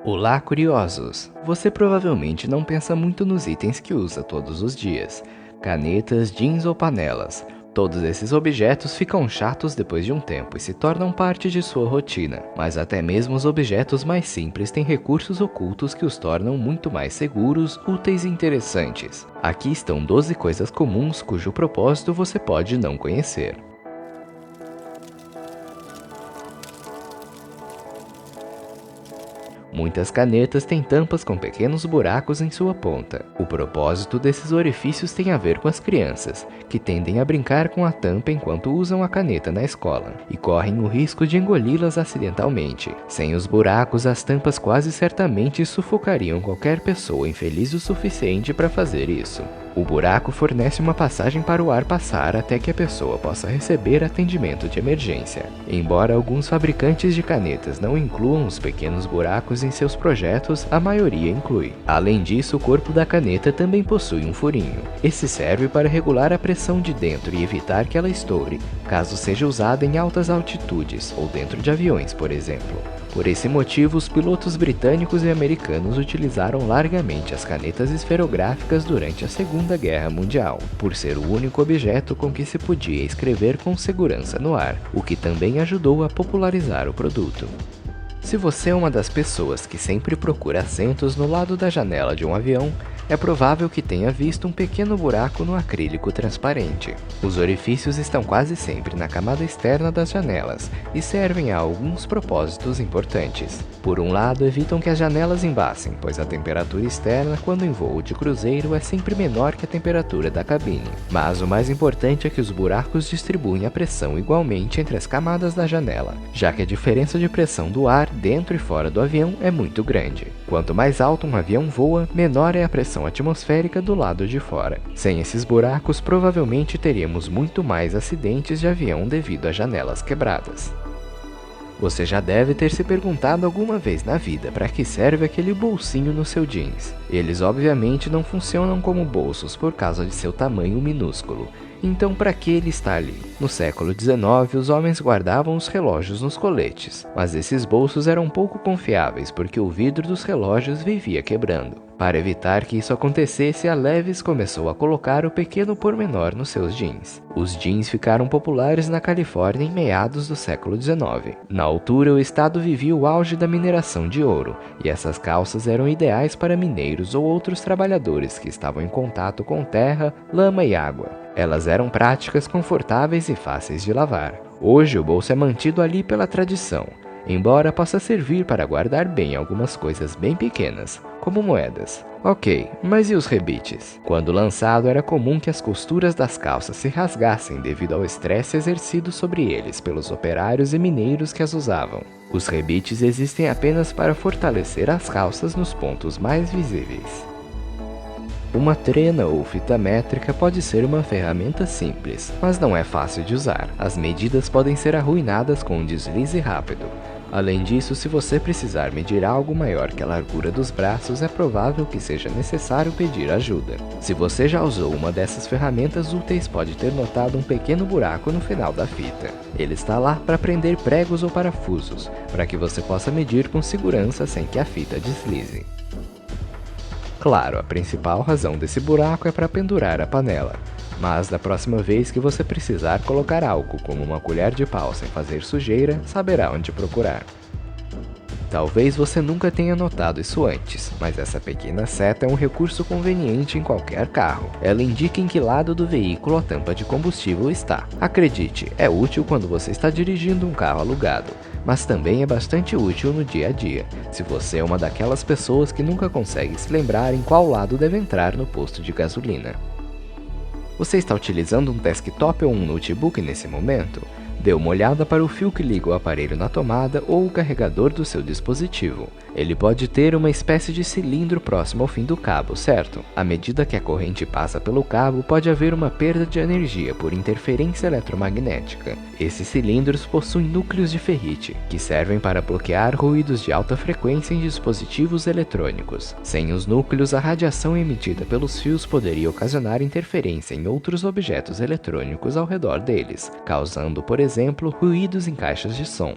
Olá, curiosos! Você provavelmente não pensa muito nos itens que usa todos os dias: canetas, jeans ou panelas. Todos esses objetos ficam chatos depois de um tempo e se tornam parte de sua rotina. Mas até mesmo os objetos mais simples têm recursos ocultos que os tornam muito mais seguros, úteis e interessantes. Aqui estão 12 coisas comuns cujo propósito você pode não conhecer. Muitas canetas têm tampas com pequenos buracos em sua ponta. O propósito desses orifícios tem a ver com as crianças, que tendem a brincar com a tampa enquanto usam a caneta na escola, e correm o risco de engoli-las acidentalmente. Sem os buracos, as tampas quase certamente sufocariam qualquer pessoa infeliz o suficiente para fazer isso. O buraco fornece uma passagem para o ar passar até que a pessoa possa receber atendimento de emergência. Embora alguns fabricantes de canetas não incluam os pequenos buracos em seus projetos, a maioria inclui. Além disso, o corpo da caneta também possui um furinho. Esse serve para regular a pressão de dentro e evitar que ela estoure, caso seja usada em altas altitudes ou dentro de aviões, por exemplo. Por esse motivo, os pilotos britânicos e americanos utilizaram largamente as canetas esferográficas durante a Segunda Guerra Mundial, por ser o único objeto com que se podia escrever com segurança no ar, o que também ajudou a popularizar o produto. Se você é uma das pessoas que sempre procura assentos no lado da janela de um avião, é provável que tenha visto um pequeno buraco no acrílico transparente. Os orifícios estão quase sempre na camada externa das janelas e servem a alguns propósitos importantes. Por um lado, evitam que as janelas embaçem, pois a temperatura externa quando em voo de cruzeiro é sempre menor que a temperatura da cabine. Mas o mais importante é que os buracos distribuem a pressão igualmente entre as camadas da janela, já que a diferença de pressão do ar dentro e fora do avião é muito grande. Quanto mais alto um avião voa, menor é a pressão atmosférica do lado de fora. Sem esses buracos, provavelmente teríamos muito mais acidentes de avião devido a janelas quebradas. Você já deve ter se perguntado alguma vez na vida para que serve aquele bolsinho no seu jeans. Eles obviamente não funcionam como bolsos por causa de seu tamanho minúsculo. Então, para que ele está ali? No século XIX, os homens guardavam os relógios nos coletes, mas esses bolsos eram pouco confiáveis porque o vidro dos relógios vivia quebrando. Para evitar que isso acontecesse, a Levi's começou a colocar o pequeno pormenor nos seus jeans. Os jeans ficaram populares na Califórnia em meados do século XIX. Na altura, o estado vivia o auge da mineração de ouro, e essas calças eram ideais para mineiros ou outros trabalhadores que estavam em contato com terra, lama e água. Elas eram práticas, confortáveis e fáceis de lavar. Hoje, o bolso é mantido ali pela tradição, embora possa servir para guardar bem algumas coisas bem pequenas, como moedas. Ok, mas e os rebites? Quando lançado, era comum que as costuras das calças se rasgassem devido ao estresse exercido sobre eles pelos operários e mineiros que as usavam. Os rebites existem apenas para fortalecer as calças nos pontos mais visíveis. Uma trena ou fita métrica pode ser uma ferramenta simples, mas não é fácil de usar. As medidas podem ser arruinadas com um deslize rápido. Além disso, se você precisar medir algo maior que a largura dos braços, é provável que seja necessário pedir ajuda. Se você já usou uma dessas ferramentas úteis, pode ter notado um pequeno buraco no final da fita. Ele está lá para prender pregos ou parafusos, para que você possa medir com segurança sem que a fita deslize. Claro, a principal razão desse buraco é para pendurar a panela, mas da próxima vez que você precisar colocar algo como uma colher de pau sem fazer sujeira, saberá onde procurar. Talvez você nunca tenha notado isso antes, mas essa pequena seta é um recurso conveniente em qualquer carro. Ela indica em que lado do veículo a tampa de combustível está. Acredite, é útil quando você está dirigindo um carro alugado, mas também é bastante útil no dia a dia, se você é uma daquelas pessoas que nunca consegue se lembrar em qual lado deve entrar no posto de gasolina. Você está utilizando um desktop ou um notebook nesse momento? Dê uma olhada para o fio que liga o aparelho na tomada ou o carregador do seu dispositivo. Ele pode ter uma espécie de cilindro próximo ao fim do cabo, certo? À medida que a corrente passa pelo cabo, pode haver uma perda de energia por interferência eletromagnética. Esses cilindros possuem núcleos de ferrite, que servem para bloquear ruídos de alta frequência em dispositivos eletrônicos. Sem os núcleos, a radiação emitida pelos fios poderia ocasionar interferência em outros objetos eletrônicos ao redor deles, causando, por exemplo, ruídos em caixas de som.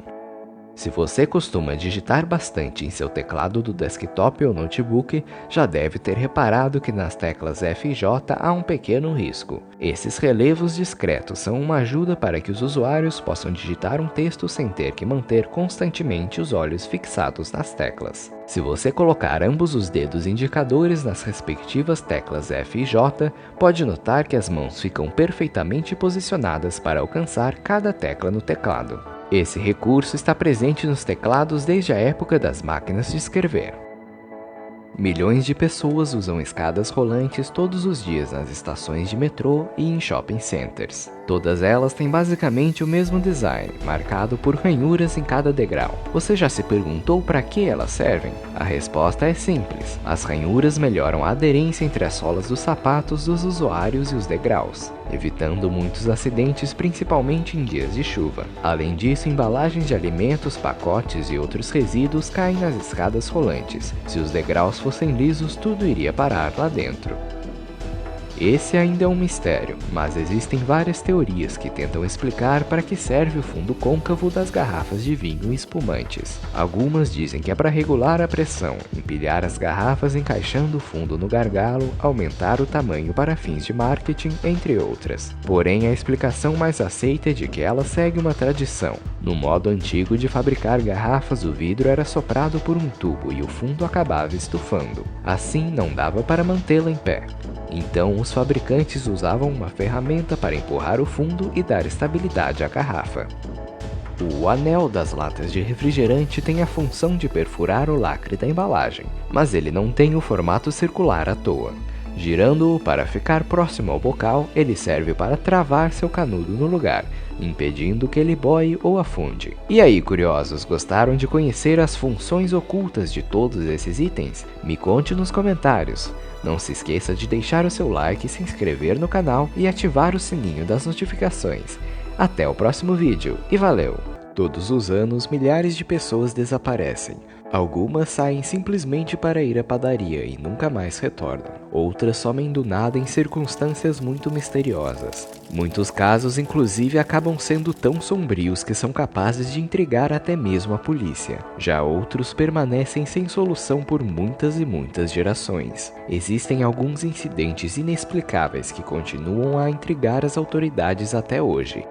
Se você costuma digitar bastante em seu teclado do desktop ou notebook, já deve ter reparado que nas teclas F e J há um pequeno risco. Esses relevos discretos são uma ajuda para que os usuários possam digitar um texto sem ter que manter constantemente os olhos fixados nas teclas. Se você colocar ambos os dedos indicadores nas respectivas teclas F e J, pode notar que as mãos ficam perfeitamente posicionadas para alcançar cada tecla no teclado. Esse recurso está presente nos teclados desde a época das máquinas de escrever. Milhões de pessoas usam escadas rolantes todos os dias nas estações de metrô e em shopping centers. Todas elas têm basicamente o mesmo design, marcado por ranhuras em cada degrau. Você já se perguntou para que elas servem? A resposta é simples. As ranhuras melhoram a aderência entre as solas dos sapatos dos usuários e os degraus, evitando muitos acidentes, principalmente em dias de chuva. Além disso, embalagens de alimentos, pacotes e outros resíduos caem nas escadas rolantes. Se os degraus fossem lisos, tudo iria parar lá dentro. Esse ainda é um mistério, mas existem várias teorias que tentam explicar para que serve o fundo côncavo das garrafas de vinho e espumantes. Algumas dizem que é para regular a pressão, empilhar as garrafas encaixando o fundo no gargalo, aumentar o tamanho para fins de marketing, entre outras. Porém, a explicação mais aceita é de que ela segue uma tradição. No modo antigo de fabricar garrafas, o vidro era soprado por um tubo e o fundo acabava estufando. Assim, não dava para mantê-la em pé. Então, os fabricantes usavam uma ferramenta para empurrar o fundo e dar estabilidade à garrafa. O anel das latas de refrigerante tem a função de perfurar o lacre da embalagem, mas ele não tem o formato circular à toa. Girando-o para ficar próximo ao bocal, ele serve para travar seu canudo no lugar, impedindo que ele boie ou afunde. E aí, curiosos, gostaram de conhecer as funções ocultas de todos esses itens? Me conte nos comentários. Não se esqueça de deixar o seu like, se inscrever no canal e ativar o sininho das notificações. Até o próximo vídeo e valeu! Todos os anos, milhares de pessoas desaparecem. Algumas saem simplesmente para ir à padaria e nunca mais retornam. Outras somem do nada em circunstâncias muito misteriosas. Muitos casos, inclusive, acabam sendo tão sombrios que são capazes de intrigar até mesmo a polícia. Já outros permanecem sem solução por muitas e muitas gerações. Existem alguns incidentes inexplicáveis que continuam a intrigar as autoridades até hoje.